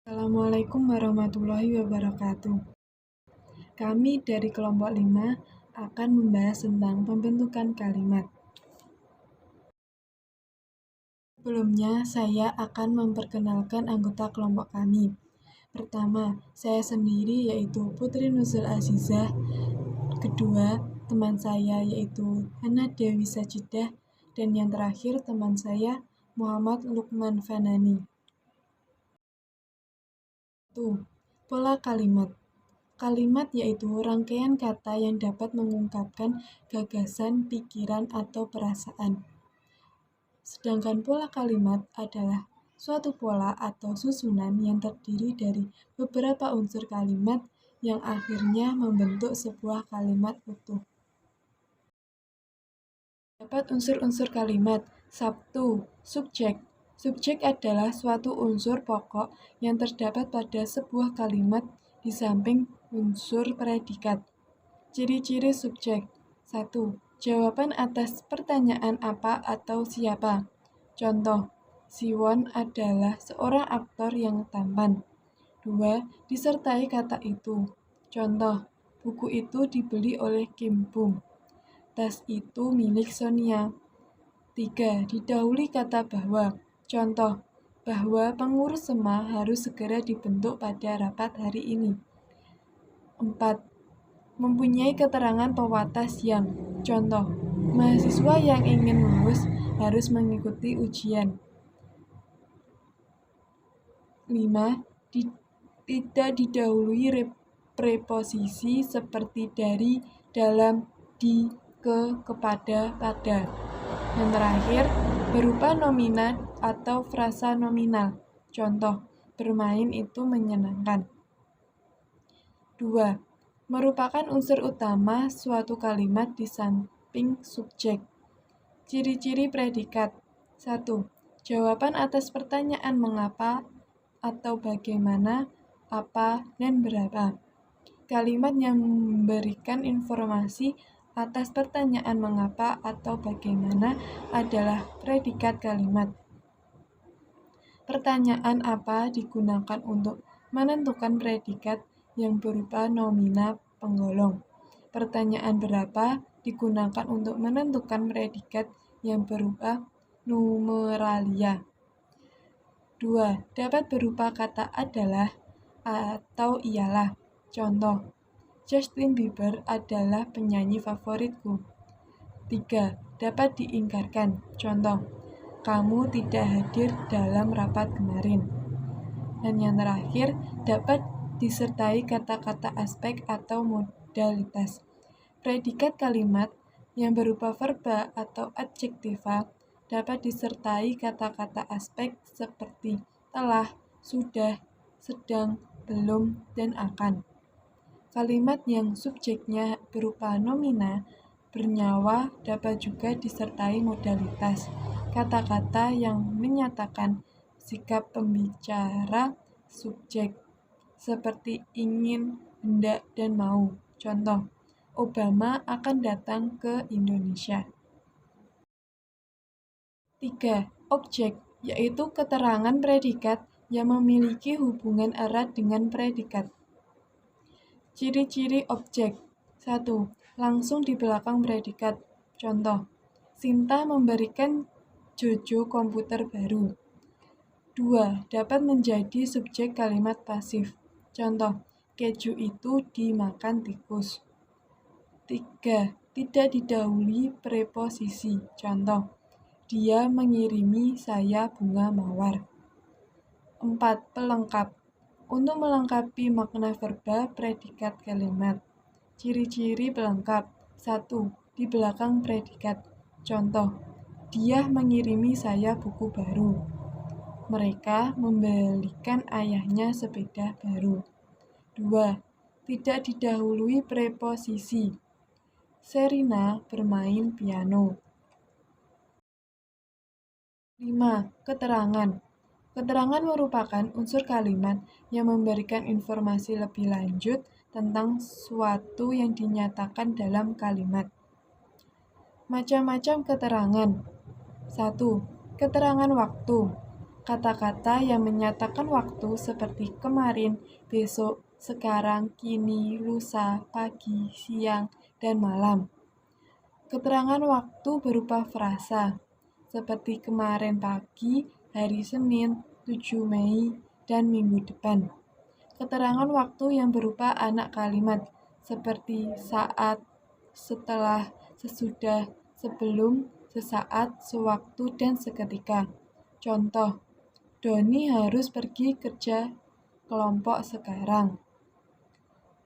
Assalamualaikum warahmatullahi wabarakatuh. Kami dari kelompok 5 akan membahas tentang pembentukan kalimat. Sebelumnya, saya akan memperkenalkan anggota kelompok kami. Pertama, saya sendiri yaitu Putri Nuzul Azizah. Kedua, teman saya yaitu Hana Dewi Sajidah. Dan yang terakhir, teman saya Muhammad Lukman Fanani. Pola kalimat. Kalimat yaitu rangkaian kata yang dapat mengungkapkan gagasan, pikiran, atau perasaan. Sedangkan pola kalimat adalah suatu pola atau susunan yang terdiri dari beberapa unsur kalimat yang akhirnya membentuk sebuah kalimat utuh. Dapat unsur-unsur kalimat. 1. Subjek. Subjek adalah suatu unsur pokok yang terdapat pada sebuah kalimat di samping unsur predikat. Ciri-ciri subjek. 1. Jawaban atas pertanyaan apa atau siapa. Contoh, Siwon adalah seorang aktor yang tampan. 2. Disertai kata itu. Contoh, buku itu dibeli oleh Kim Bum. Tas itu milik Sonia. 3. Didahului kata bahwa. Contoh, bahwa pengurus SEMA harus segera dibentuk pada rapat hari ini. 4. Mempunyai keterangan pewatas yang. Contoh, mahasiswa yang ingin lulus harus mengikuti ujian. 5. Tidak didahului preposisi seperti dari, dalam, di, ke, kepada, pada. Yang terakhir, berupa nomina atau frasa nominal. Contoh, bermain itu menyenangkan. 2. Merupakan unsur utama suatu kalimat di samping subjek. Ciri-ciri predikat. 1. Jawaban atas pertanyaan mengapa atau bagaimana, apa, dan berapa. Kalimat yang memberikan informasi atas pertanyaan mengapa atau bagaimana adalah predikat kalimat. Pertanyaan apa digunakan untuk menentukan predikat yang berupa nomina penggolong. Pertanyaan berapa digunakan untuk menentukan predikat yang berupa numeralia. 2. Dapat berupa kata adalah atau ialah. Contoh, Justin Bieber adalah penyanyi favoritku. 3. Dapat diingkarkan. Contoh, kamu tidak hadir dalam rapat kemarin. Dan yang terakhir, dapat disertai kata-kata aspek atau modalitas. Predikat kalimat yang berupa verba atau adjektiva dapat disertai kata-kata aspek seperti telah, sudah, sedang, belum, dan akan. Kalimat yang subjeknya berupa nomina, bernyawa dapat juga disertai modalitas, kata-kata yang menyatakan sikap pembicara subjek, seperti ingin, hendak, dan mau. Contoh, Obama akan datang ke Indonesia. 3. Objek, yaitu keterangan predikat yang memiliki hubungan erat dengan predikat. Ciri-ciri objek. 1. Langsung di belakang predikat. Contoh, Sinta memberikan Jojo komputer baru. 2. Dapat menjadi subjek kalimat pasif. Contoh, keju itu dimakan tikus. 3. Tidak didahului preposisi. Contoh, dia mengirimi saya bunga mawar. 4. Pelengkap. Untuk melengkapi makna verba predikat kalimat. Ciri-ciri pelengkap. 1. Di belakang predikat. Contoh, dia mengirimi saya buku baru. Mereka membelikan ayahnya sepeda baru. 2. Tidak didahului preposisi. Serina bermain piano. 5. Keterangan. Keterangan merupakan unsur kalimat yang memberikan informasi lebih lanjut tentang suatu yang dinyatakan dalam kalimat. Macam-macam keterangan. 1. Keterangan waktu. Kata-kata yang menyatakan waktu seperti kemarin, besok, sekarang, kini, lusa, pagi, siang, dan malam. Keterangan waktu berupa frasa, seperti kemarin pagi, hari Senin, 7 Mei, dan minggu depan. Keterangan waktu yang berupa anak kalimat, seperti saat, setelah, sesudah, sebelum, sesaat, sewaktu, dan seketika. Contoh, Doni harus pergi kerja kelompok sekarang.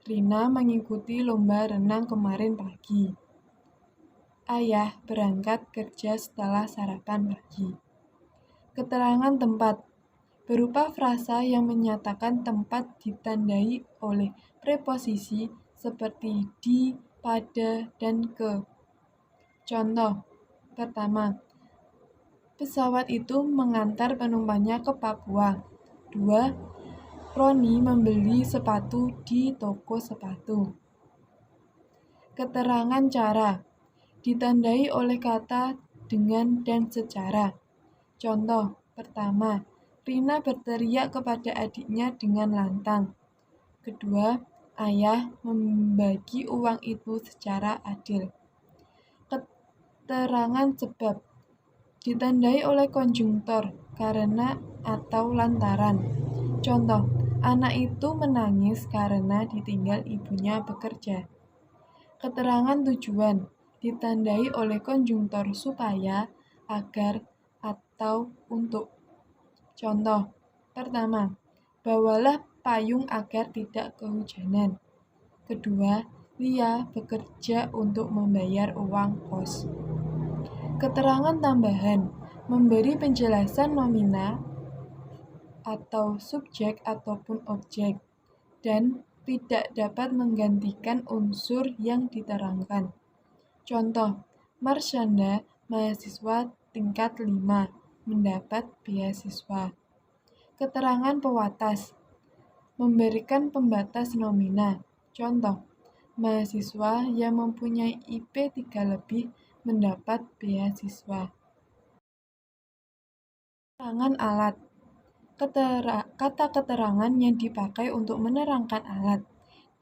Rina mengikuti lomba renang kemarin pagi. Ayah berangkat kerja setelah sarapan pagi. Keterangan tempat berupa frasa yang menyatakan tempat ditandai oleh preposisi seperti di, pada, dan ke. Contoh pertama, pesawat itu mengantar penumpangnya ke Papua. 2. Roni membeli sepatu di toko sepatu. Keterangan cara ditandai oleh kata dengan dan secara. Contoh pertama, Rina berteriak kepada adiknya dengan lantang. Kedua, ayah membagi uang itu secara adil. Keterangan sebab ditandai oleh konjungtor karena atau lantaran. Contoh, anak itu menangis karena ditinggal ibunya bekerja. Keterangan tujuan ditandai oleh konjungtor supaya, agar, atau untuk. Contoh pertama, bawalah payung agar tidak kehujanan. Kedua, Lia bekerja untuk membayar uang kos. Keterangan tambahan memberi penjelasan nomina atau subjek ataupun objek dan tidak dapat menggantikan unsur yang diterangkan. Contoh, Marsyanda, mahasiswa tingkat 5, mendapat beasiswa. Keterangan pewatas memberikan pembatas nomina. Contoh, mahasiswa yang mempunyai IP 3 lebih mendapat beasiswa. Keterangan alat. Kata keterangan yang dipakai untuk menerangkan alat,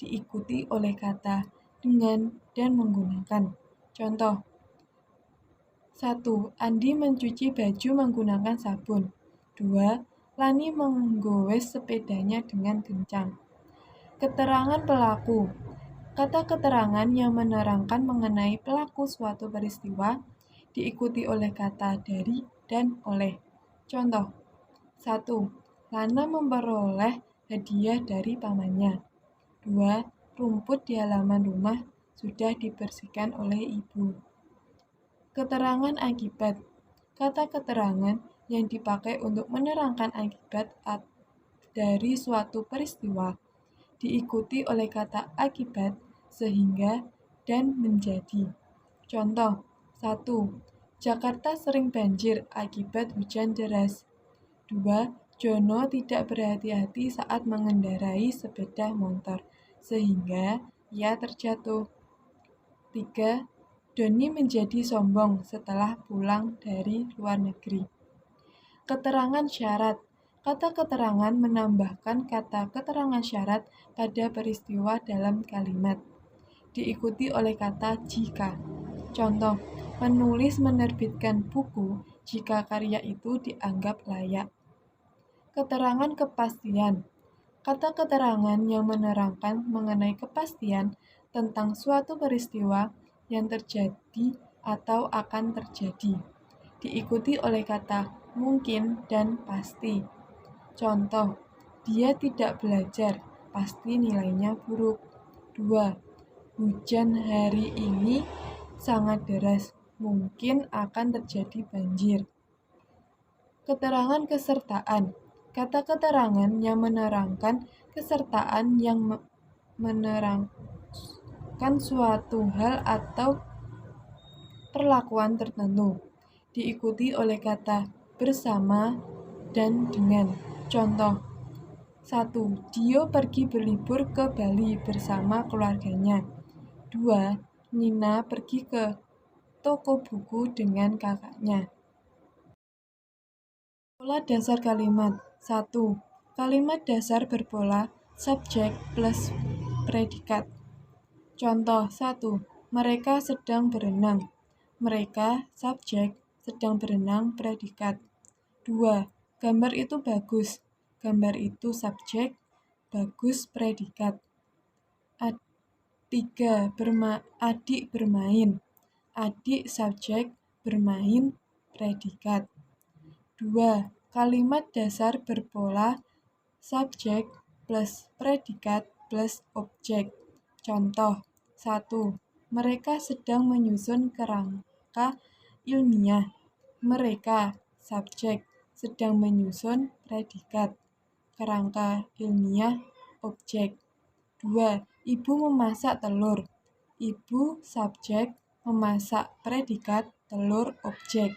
diikuti oleh kata dengan dan menggunakan. Contoh 1. Andi mencuci baju menggunakan sabun. 2. Lani menggowes sepedanya dengan kencang. Keterangan pelaku. Kata keterangan yang menerangkan mengenai pelaku suatu peristiwa diikuti oleh kata dari dan oleh. Contoh 1. Lana memperoleh hadiah dari pamannya. 2. Rumput di halaman rumah sudah dibersihkan oleh ibu. Keterangan akibat. Kata keterangan yang dipakai untuk menerangkan akibat dari suatu peristiwa diikuti oleh kata akibat sehingga dan menjadi. Contoh 1. Jakarta sering banjir akibat hujan deras. 2. Jono tidak berhati-hati saat mengendarai sepeda motor sehingga ia terjatuh. 3. Doni menjadi sombong setelah pulang dari luar negeri. Keterangan syarat. Kata keterangan menambahkan kata keterangan syarat pada peristiwa dalam kalimat, diikuti oleh kata jika. Contoh, penulis menerbitkan buku jika karya itu dianggap layak. Keterangan kepastian. Kata keterangan yang menerangkan mengenai kepastian tentang suatu peristiwa yang terjadi atau akan terjadi, diikuti oleh kata mungkin dan pasti. Contoh, dia tidak belajar, pasti nilainya buruk. 2. Hujan hari ini sangat deras, mungkin akan terjadi banjir. Keterangan kesertaan. Kata keterangan yang menerangkan kesertaan yang menerangkan suatu hal atau perlakuan tertentu, diikuti oleh kata bersama dan dengan. Contoh 1. Dio pergi berlibur ke Bali bersama keluarganya. 2. Nina pergi ke toko buku dengan kakaknya. Pola dasar kalimat. 1. Kalimat dasar berpola subjek plus predikat. Contoh 1. Mereka sedang berenang. Mereka subjek, sedang berenang predikat. 2. Gambar itu bagus. Gambar itu subjek, bagus predikat. 3. Adik bermain. Adik subjek, bermain predikat. 2. Kalimat dasar berpola subjek plus predikat plus objek. Contoh 1. Mereka sedang menyusun kerangka ilmiah. Mereka subjek, sedang menyusun predikat. Kerangka ilmiah objek. 2. Ibu memasak telur. Ibu subjek, memasak predikat, telur objek.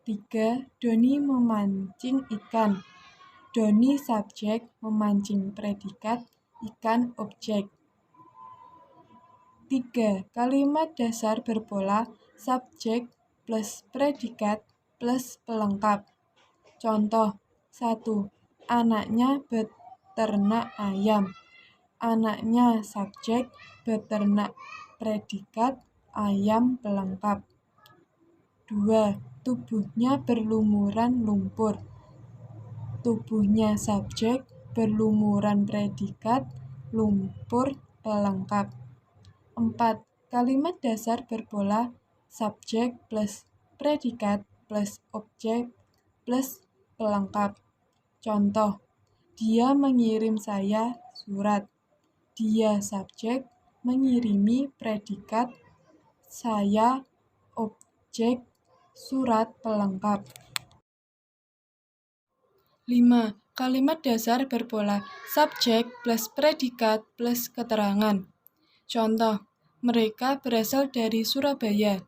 3. Doni memancing ikan. Doni subjek, memancing predikat, ikan objek. 3. Kalimat dasar berpola subjek plus predikat plus pelengkap. Contoh 1. Anaknya beternak ayam. Anaknya subjek, beternak predikat, ayam pelengkap. 2. Tubuhnya berlumuran lumpur. Tubuhnya subjek, berlumuran predikat, lumpur pelengkap. 4. Kalimat dasar berpola subjek plus predikat plus objek plus pelengkap. Contoh, dia mengirim saya surat. Dia subjek, mengirimi predikat, saya objek, surat pelengkap. 5. Kalimat dasar berpola subjek plus predikat plus keterangan. Contoh, mereka berasal dari Surabaya.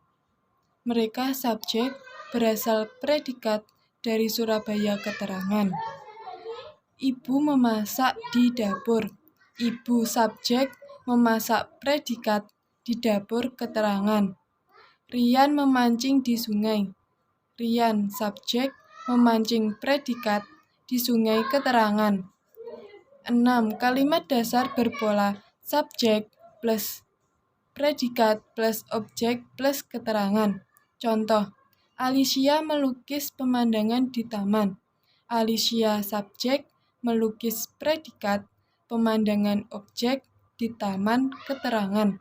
Mereka subjek, berasal predikat, dari Surabaya keterangan. Ibu memasak di dapur. Ibu subjek, memasak predikat, di dapur keterangan. Rian memancing di sungai. Rian subjek, memancing predikat, di sungai keterangan. 6. Kalimat dasar berpola subjek plus predikat plus objek plus keterangan. Contoh, Alicia melukis pemandangan di taman. Alicia subjek, melukis predikat, pemandangan objek, di taman keterangan.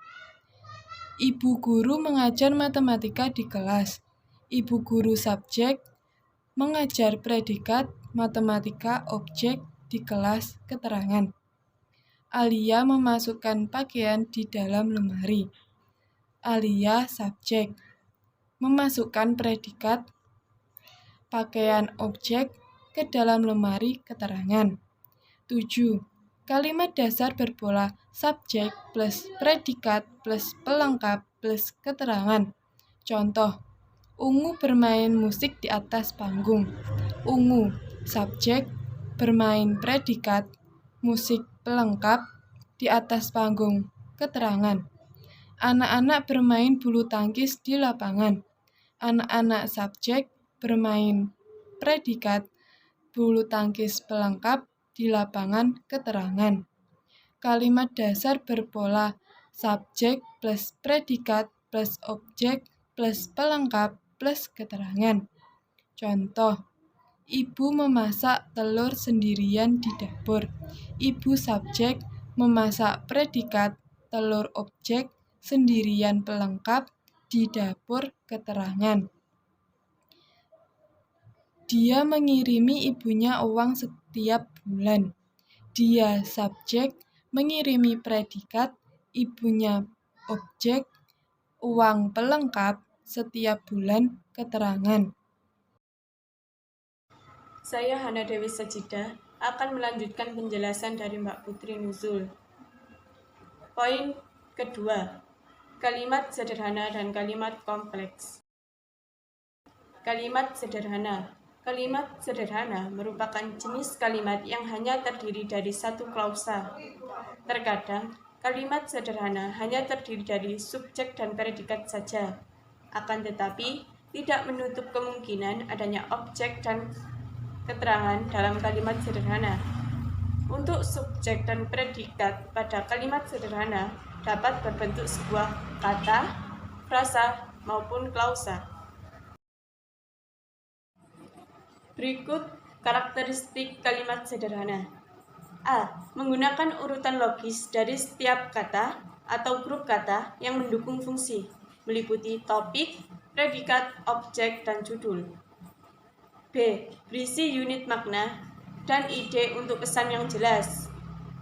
Ibu guru mengajar matematika di kelas. Ibu guru subjek, mengajar predikat, matematika objek, di kelas keterangan. Alia memasukkan pakaian di dalam lemari. Alia subjek, memasukkan predikat, pakaian objek, ke dalam lemari keterangan. 7. Kalimat dasar berpola subjek plus predikat plus pelengkap plus keterangan. Contoh, Ungu bermain musik di atas panggung. Ungu subjek, bermain predikat, musik pelengkap, di atas panggung keterangan. Anak-anak bermain bulu tangkis di lapangan. Anak-anak subjek, bermain predikat, bulu tangkis pelengkap, di lapangan keterangan. Kalimat dasar berpola subjek plus predikat plus objek plus pelengkap plus keterangan. Contoh, ibu memasak telur sendirian di dapur. Ibu subjek, memasak predikat, telur objek, sendirian pelengkap, di dapur keterangan. Dia mengirimi ibunya uang setiap bulan. Dia subjek, mengirimi predikat, ibunya objek, uang pelengkap, setiap bulan keterangan. Saya Hana Dewi Sajidah akan melanjutkan penjelasan dari Mbak Putri Nuzul. Poin kedua, kalimat sederhana dan kalimat kompleks. Kalimat sederhana. Kalimat sederhana merupakan jenis kalimat yang hanya terdiri dari satu klausa. Terkadang, kalimat sederhana hanya terdiri dari subjek dan predikat saja. Akan tetapi, tidak menutup kemungkinan adanya objek dan keterangan dalam kalimat sederhana. Untuk subjek dan predikat pada kalimat sederhana dapat berbentuk sebuah kata, frasa, maupun klausa. Berikut karakteristik kalimat sederhana. A. Menggunakan urutan logis dari setiap kata atau grup kata yang mendukung fungsi, meliputi topik, predikat, objek, dan judul. B. Berisi unit makna dan ide untuk pesan yang jelas.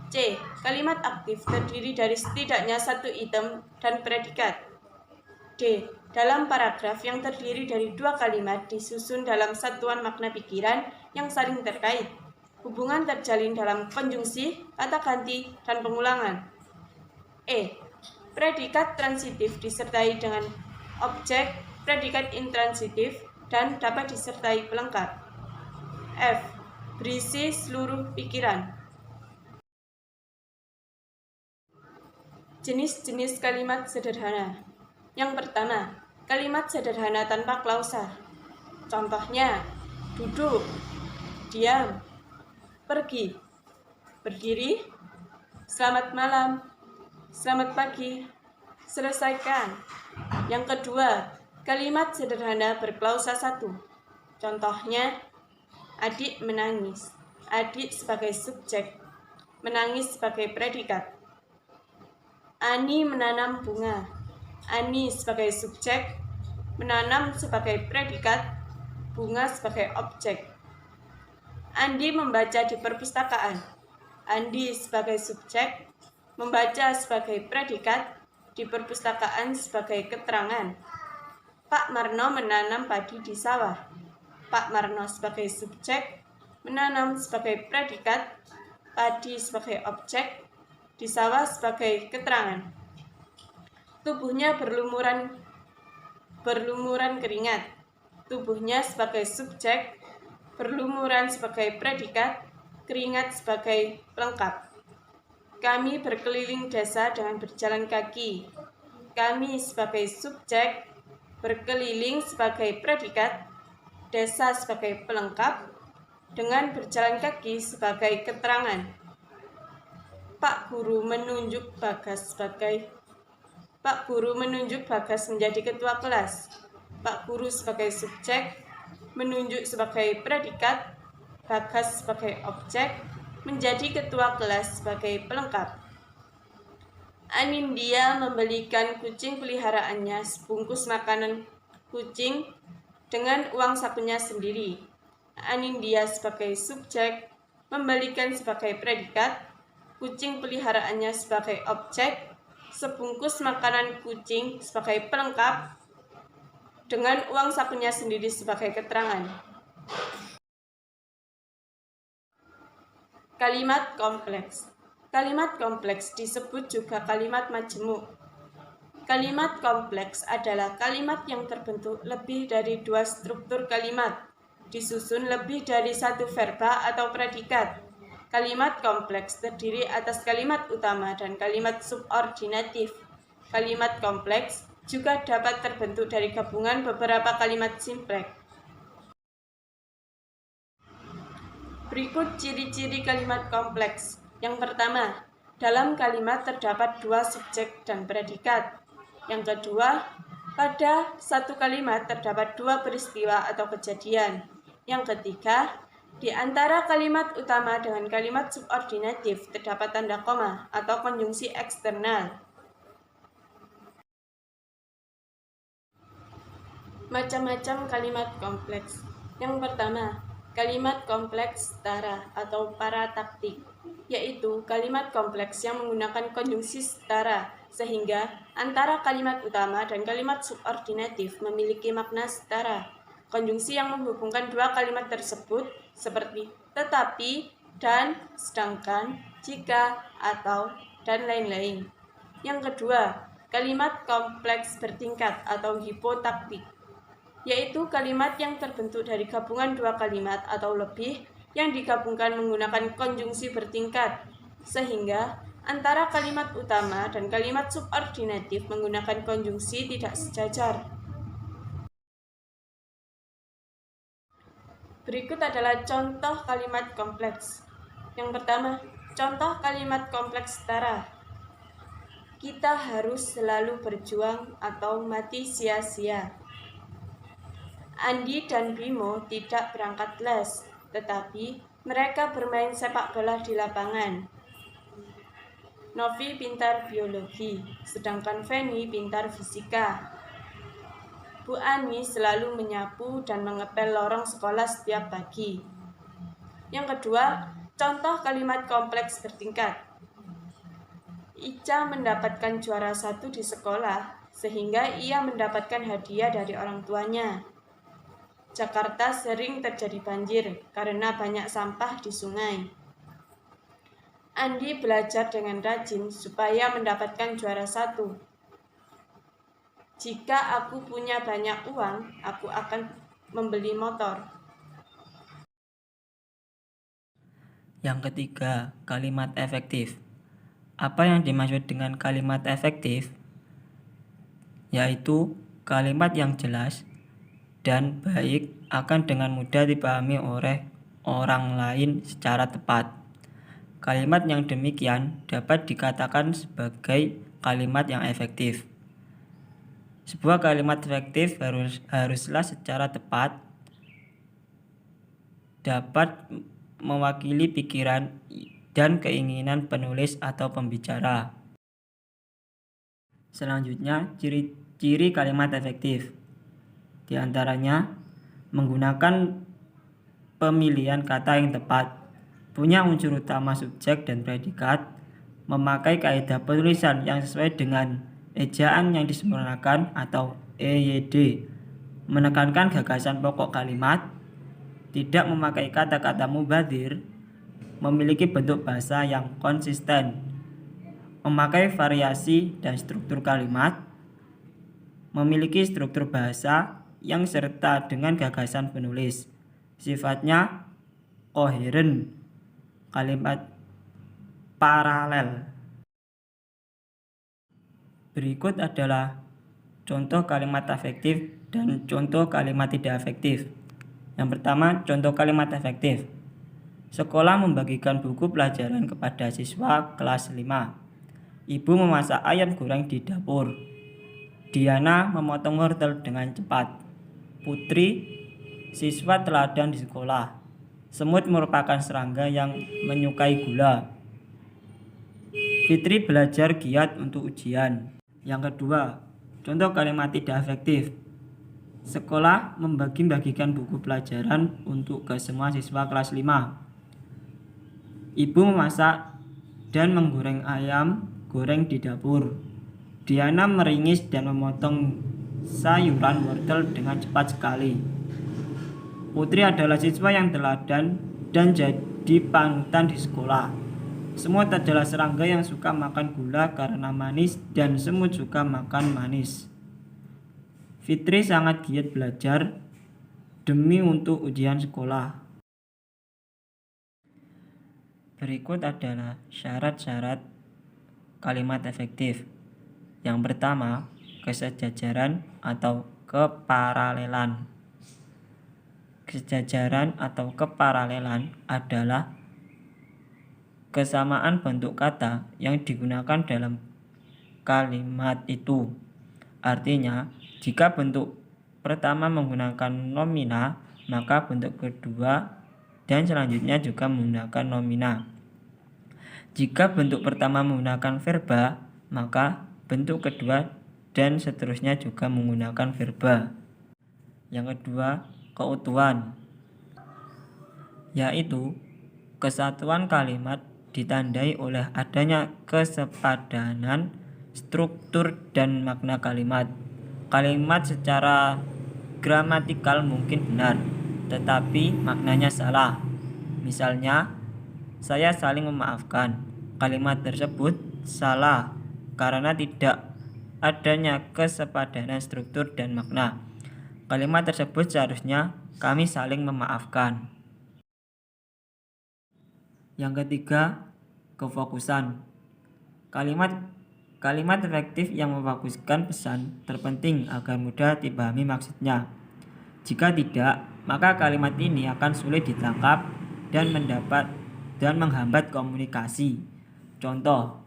C. Kalimat aktif terdiri dari setidaknya satu item dan predikat. D. Dalam paragraf yang terdiri dari dua kalimat disusun dalam satuan makna pikiran yang saling terkait. Hubungan terjalin dalam konjungsi, kata ganti, dan pengulangan. E. Predikat transitif disertai dengan objek, predikat intransitif, dan dapat disertai pelengkap. F. Berisi seluruh pikiran. Jenis-jenis kalimat sederhana. Yang pertama, kalimat sederhana tanpa klausa. Contohnya, duduk, diam, pergi, berdiri, selamat malam, selamat pagi, selesaikan. Yang kedua, kalimat sederhana berklausa satu. Contohnya, adik menangis, adik sebagai subjek, menangis sebagai predikat. Ani menanam bunga, Ani sebagai subjek, menanam sebagai predikat, bunga sebagai objek. Andi membaca di perpustakaan, Andi sebagai subjek, membaca sebagai predikat, di perpustakaan sebagai keterangan. Pak Marno menanam padi di sawah, Pak Marno sebagai subjek, menanam sebagai predikat, padi sebagai objek, di sawah sebagai keterangan. Tubuhnya berlumuran keringat, tubuhnya sebagai subjek, berlumuran sebagai predikat, keringat sebagai pelengkap. Kami berkeliling desa dengan berjalan kaki, kami sebagai subjek, berkeliling sebagai predikat, desa sebagai pelengkap, dengan berjalan kaki sebagai keterangan. Pak Guru menunjuk Bagas menjadi ketua kelas. Pak Guru sebagai subjek, menunjuk sebagai predikat, Bagas sebagai objek, menjadi ketua kelas sebagai pelengkap. Anindya membelikan kucing peliharaannya sebungkus makanan kucing dengan uang sakunya sendiri. Anindya sebagai subjek, membelikan sebagai predikat, kucing peliharaannya sebagai objek, sebungkus makanan kucing sebagai pelengkap, dengan uang sakunya sendiri sebagai keterangan. Kalimat kompleks. Kalimat kompleks disebut juga kalimat majemuk. Kalimat kompleks adalah kalimat yang terbentuk lebih dari dua struktur kalimat, disusun lebih dari satu verba atau predikat. Kalimat kompleks terdiri atas kalimat utama dan kalimat subordinatif. Kalimat kompleks juga dapat terbentuk dari gabungan beberapa kalimat simpleks. Berikut ciri-ciri kalimat kompleks. Yang pertama, dalam kalimat terdapat dua subjek dan predikat. Yang kedua, pada satu kalimat terdapat dua peristiwa atau kejadian. Yang ketiga, di antara kalimat utama dengan kalimat subordinatif terdapat tanda koma atau konjungsi eksternal. Macam-macam kalimat kompleks. Yang pertama, kalimat kompleks setara atau parataktik, yaitu kalimat kompleks yang menggunakan konjungsi setara, sehingga antara kalimat utama dan kalimat subordinatif memiliki makna setara. Konjungsi yang menghubungkan dua kalimat tersebut seperti tetapi, dan, sedangkan, jika, atau, dan lain-lain. Yang kedua, kalimat kompleks bertingkat atau hipotaktik, yaitu kalimat yang terbentuk dari gabungan dua kalimat atau lebih yang digabungkan menggunakan konjungsi bertingkat, sehingga antara kalimat utama dan kalimat subordinatif menggunakan konjungsi tidak sejajar. Berikut adalah contoh kalimat kompleks. Yang pertama, contoh kalimat kompleks setara. Kita harus selalu berjuang atau mati sia-sia. Andi dan Bimo tidak berangkat les, tetapi mereka bermain sepak bola di lapangan. Novi pintar biologi, sedangkan Feni pintar fisika. Bu Ani selalu menyapu dan mengepel lorong sekolah setiap pagi. Yang kedua, contoh kalimat kompleks bertingkat. Ica mendapatkan juara 1 di sekolah, sehingga ia mendapatkan hadiah dari orang tuanya. Jakarta sering terjadi banjir karena banyak sampah di sungai. Andi belajar dengan rajin supaya mendapatkan juara 1. Jika aku punya banyak uang, aku akan membeli motor. Yang ketiga, kalimat efektif. Apa yang dimaksud dengan kalimat efektif? Yaitu kalimat yang jelas dan baik akan dengan mudah dipahami oleh orang lain secara tepat. Kalimat yang demikian dapat dikatakan sebagai kalimat yang efektif. Sebuah kalimat efektif haruslah secara tepat dapat mewakili pikiran dan keinginan penulis atau pembicara. Selanjutnya, ciri-ciri kalimat efektif. Di antaranya, menggunakan pemilihan kata yang tepat, punya unsur utama subjek dan predikat, memakai kaidah penulisan yang sesuai dengan ejaan yang disempurnakan atau EYD, menekankan gagasan pokok kalimat, tidak memakai kata-kata mubazir, memiliki bentuk bahasa yang konsisten, memakai variasi dan struktur kalimat, memiliki struktur bahasa yang serta dengan gagasan penulis, sifatnya koheren, kalimat paralel. Berikut adalah contoh kalimat efektif dan contoh kalimat tidak efektif. Yang pertama, contoh kalimat efektif. Sekolah membagikan buku pelajaran kepada siswa kelas 5. Ibu memasak ayam goreng di dapur. Diana memotong wortel dengan cepat. Putri, siswa teladan di sekolah. Semut merupakan serangga yang menyukai gula. Fitri belajar giat untuk ujian. Yang kedua, contoh kalimat tidak efektif. Sekolah membagi-bagikan buku pelajaran untuk ke semua siswa kelas 5. Ibu memasak dan menggoreng ayam goreng di dapur. Diana meringis dan memotong sayuran wortel dengan cepat sekali. Putri adalah siswa yang teladan dan jadi panutan di sekolah. Semut adalah serangga yang suka makan gula karena manis dan semut suka makan manis. Fitri sangat giat belajar demi untuk ujian sekolah. Berikut adalah syarat-syarat kalimat efektif. Yang pertama, kesejajaran atau keparalelan. Kesejajaran atau keparalelan adalah kesamaan bentuk kata yang digunakan dalam kalimat itu. Artinya, jika bentuk pertama menggunakan nomina, maka bentuk kedua dan selanjutnya juga menggunakan nomina. Jika bentuk pertama menggunakan verba, maka bentuk kedua dan seterusnya juga menggunakan verba. Yang kedua, keutuhan, yaitu kesatuan kalimat ditandai oleh adanya kesepadanan struktur dan makna kalimat. Kalimat secara gramatikal mungkin benar, tetapi maknanya salah. Misalnya, saya saling memaafkan. Kalimat tersebut salah karena tidak adanya kesepadanan struktur dan makna. Kalimat tersebut seharusnya kami saling memaafkan. Yang ketiga, kefokusan. Kalimat efektif yang memfokuskan pesan terpenting agar mudah dipahami maksudnya. Jika tidak, maka kalimat ini akan sulit ditangkap dan menghambat komunikasi. Contoh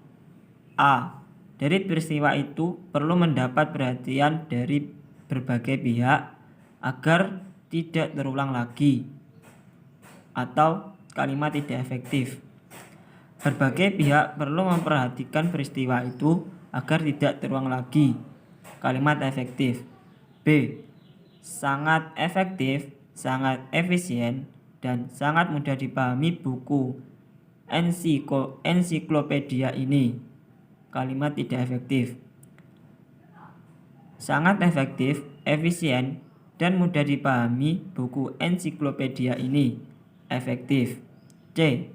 A. Dari peristiwa itu perlu mendapat perhatian dari berbagai pihak agar tidak terulang lagi. Atau kalimat tidak efektif. Berbagai pihak perlu memperhatikan peristiwa itu agar tidak terulang lagi. Kalimat efektif. B. Sangat efektif, sangat efisien, dan sangat mudah dipahami buku ensiklopedia ini. Kalimat tidak efektif. Sangat efektif, efisien, dan mudah dipahami buku ensiklopedia ini. Efektif. C.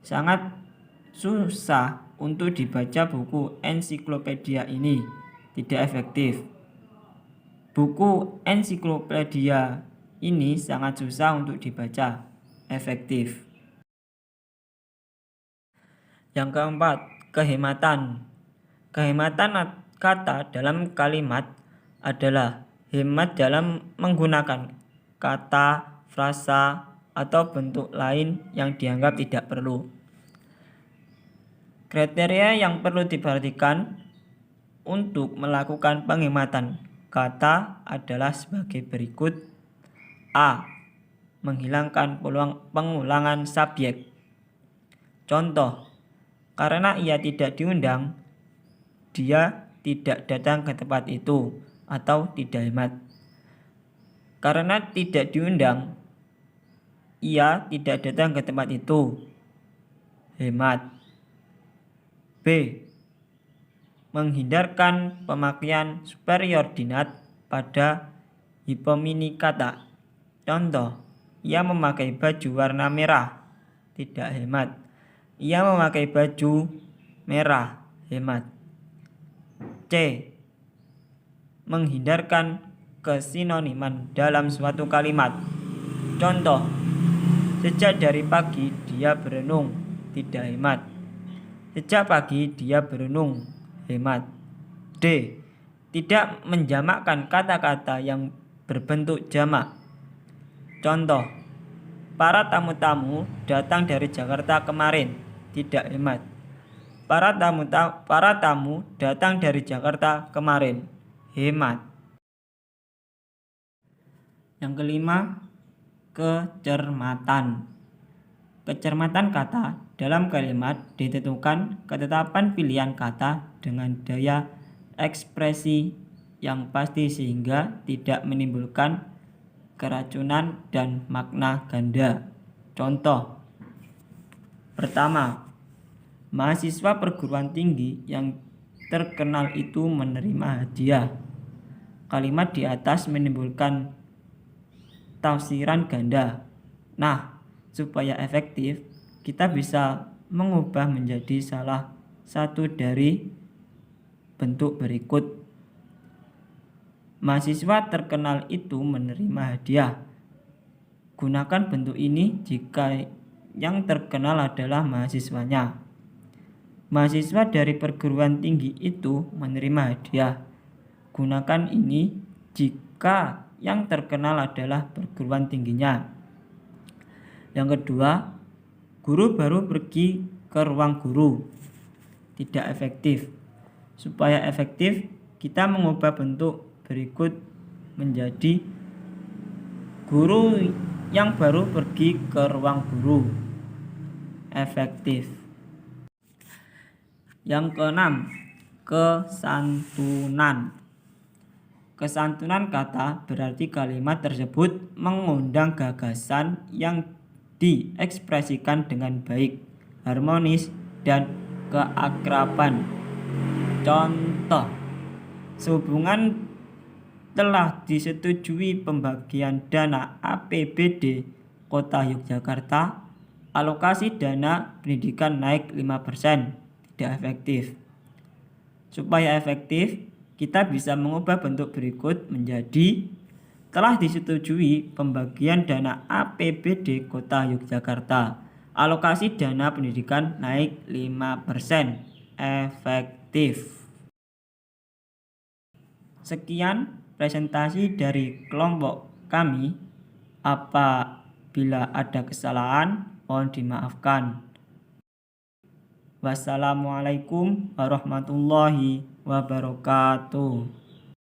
Sangat susah untuk dibaca buku ensiklopedia ini. Tidak efektif. Buku ensiklopedia ini sangat susah untuk dibaca. Efektif. Yang keempat, kehematan. Kehematan kata dalam kalimat adalah hemat dalam menggunakan kata, frasa, atau bentuk lain yang dianggap tidak perlu. Kriteria yang perlu diperhatikan untuk melakukan penghematan kata adalah sebagai berikut. A. Menghilangkan pengulangan subjek. Contoh, karena ia tidak diundang, dia tidak datang ke tempat itu, atau tidak hemat. Karena tidak diundang, ia tidak datang ke tempat itu. Hemat. B. Menghindarkan pemakaian superordinat pada hipomini kata. Contoh, ia memakai baju warna merah. Tidak hemat. Ia memakai baju merah. Hemat. C. Menghindarkan kesinoniman dalam suatu kalimat. Contoh, sejak dari pagi dia berenung. Tidak hemat. Sejak pagi dia berenung. Hemat. D. Tidak menjamakkan kata-kata yang berbentuk jamak. Contoh, para tamu-tamu datang dari Jakarta kemarin. Tidak hemat. Para tamu datang dari Jakarta kemarin. Hemat. Yang kelima, kecermatan. Kecermatan kata dalam kalimat ditentukan ketetapan pilihan kata dengan daya ekspresi yang pasti sehingga tidak menimbulkan keracunan dan makna ganda. Contoh, pertama, mahasiswa perguruan tinggi yang terkenal itu menerima hadiah. Kalimat di atas menimbulkan tafsiran ganda. Nah, supaya efektif, kita bisa mengubah menjadi salah satu dari bentuk berikut. Mahasiswa terkenal itu menerima hadiah. Gunakan bentuk ini jika yang terkenal adalah mahasiswanya. Mahasiswa dari perguruan tinggi itu menerima hadiah. Gunakan ini jika yang terkenal adalah perguruan tingginya. Yang kedua, guru baru pergi ke ruang guru. Tidak efektif. Supaya efektif, kita mengubah bentuk berikut menjadi guru yang baru pergi ke ruang guru. Efektif. Yang keenam, kesantunan. Kesantunan kata berarti kalimat tersebut mengundang gagasan yang diekspresikan dengan baik, harmonis, dan keakraban. Contoh, sehubungan telah disetujui pembagian dana APBD Kota Yogyakarta, alokasi dana pendidikan naik 5%. Tidak efektif. Supaya efektif, kita bisa mengubah bentuk berikut menjadi telah disetujui pembagian dana APBD Kota Yogyakarta, alokasi dana pendidikan naik 5%. Efektif. Sekian presentasi dari kelompok kami. Apabila ada kesalahan, mohon dimaafkan. Wassalamualaikum warahmatullahi wabarakatuh.